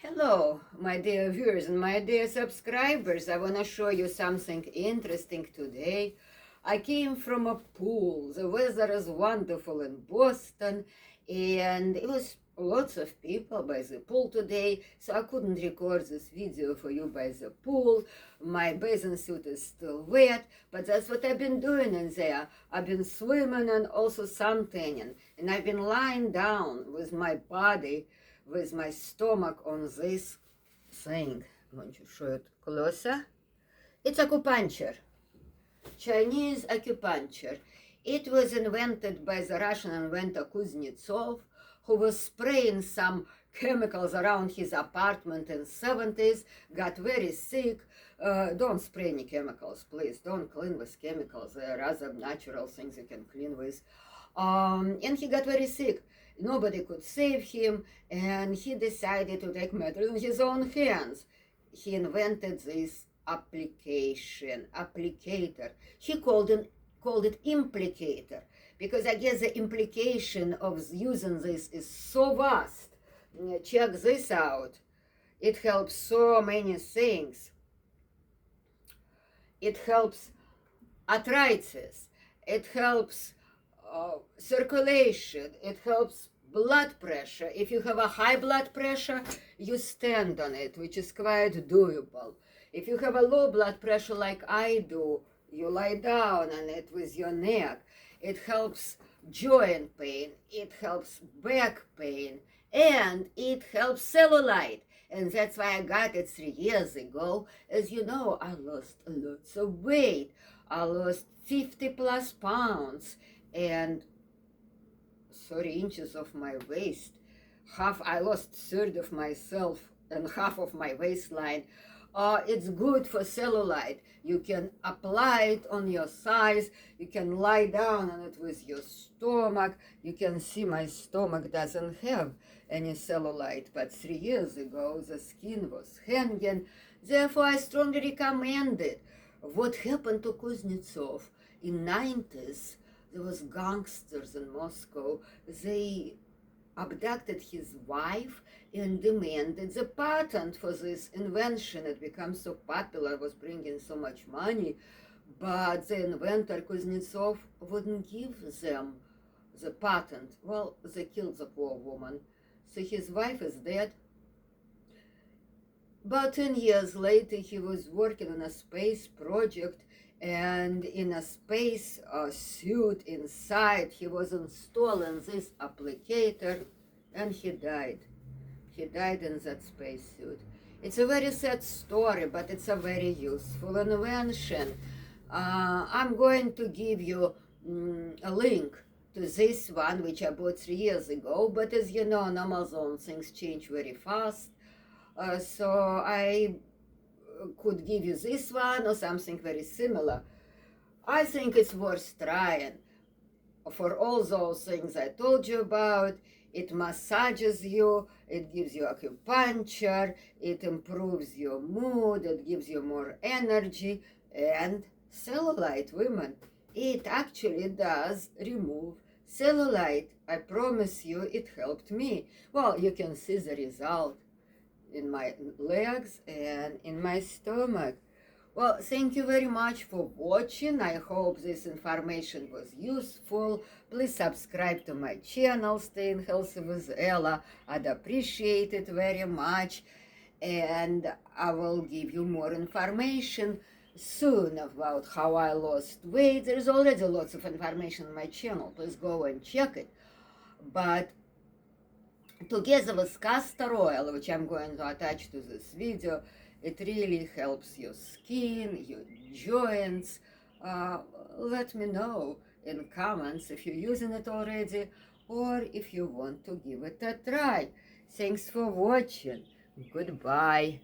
Hello, my dear viewers and my dear subscribers. I want to show you something interesting today. I came from a pool. The weather is wonderful in Boston, and it was lots of people by the pool today, so I couldn't record this video for you by the pool. My bathing suit is still wet, but that's what I've been doing in there. I've been swimming and also suntanning, and I've been lying down with my body, with my stomach on this thing. I'm going to show it closer. It's acupuncture, Chinese acupuncture. It was invented by the Russian inventor Kuznetsov, who was spraying some chemicals around his apartment in 70s, got very sick. Don't spray any chemicals, please. Don't clean with chemicals. There are other natural things you can clean with. And he got very sick. Nobody could save him, and he decided to take matters in his own hands. He invented this applicator. He called it implicator, because I guess the implication of using this is so vast. Check this out. It helps so many things. It helps arthritis. It helps circulation. It helps blood pressure. If you have a high blood pressure, you stand on it, which is quite doable. If you have a low blood pressure like I do, you lie down on it with your neck. It helps joint pain, it helps back pain, and it helps cellulite. And that's why I got it 3 years ago. As you know, I lost lots of weight. I lost 50 plus pounds and 30 inches of my waist. I lost a third of myself and half of my waistline. It's good for cellulite. You can apply it on your thighs. You can lie down on it with your stomach. You can see my stomach doesn't have any cellulite, but 3 years ago the skin was hanging. Therefore, I strongly recommend it. What happened to Kuznetsov in 90s? There was gangsters in Moscow. They abducted his wife and demanded the patent for this invention. It became so popular, was bringing so much money, but the inventor Kuznetsov wouldn't give them the patent. Well, they killed the poor woman. So his wife is dead. About 10 years later, he was working on a space project, and in a space suit inside, he was installing this applicator, and he died. He died in that space suit. It's a very sad story, but it's a very useful invention. I'm going to give you a link to this one, which I bought 3 years ago, but as you know, on Amazon things change very fast. So I could give you this one or something very similar. I think it's worth trying. For all those things I told you about, it massages you, it gives you acupuncture, it improves your mood, it gives you more energy, and cellulite, women. It actually does remove cellulite. I promise you, it helped me. Well, you can see the result in my legs and in my stomach. Well, thank you very much for watching. I hope this information was useful. Please subscribe to my channel, Staying Healthy with Ella. I'd appreciate it very much. And I will give you more information soon about how I lost weight. There's already lots of information on my channel. Please go and check it. But together with castor oil, which I'm going to attach to this video, it really helps your skin, your joints. Let me know in comments if you're using it already or if you want to give it a try. Thanks for watching. Goodbye.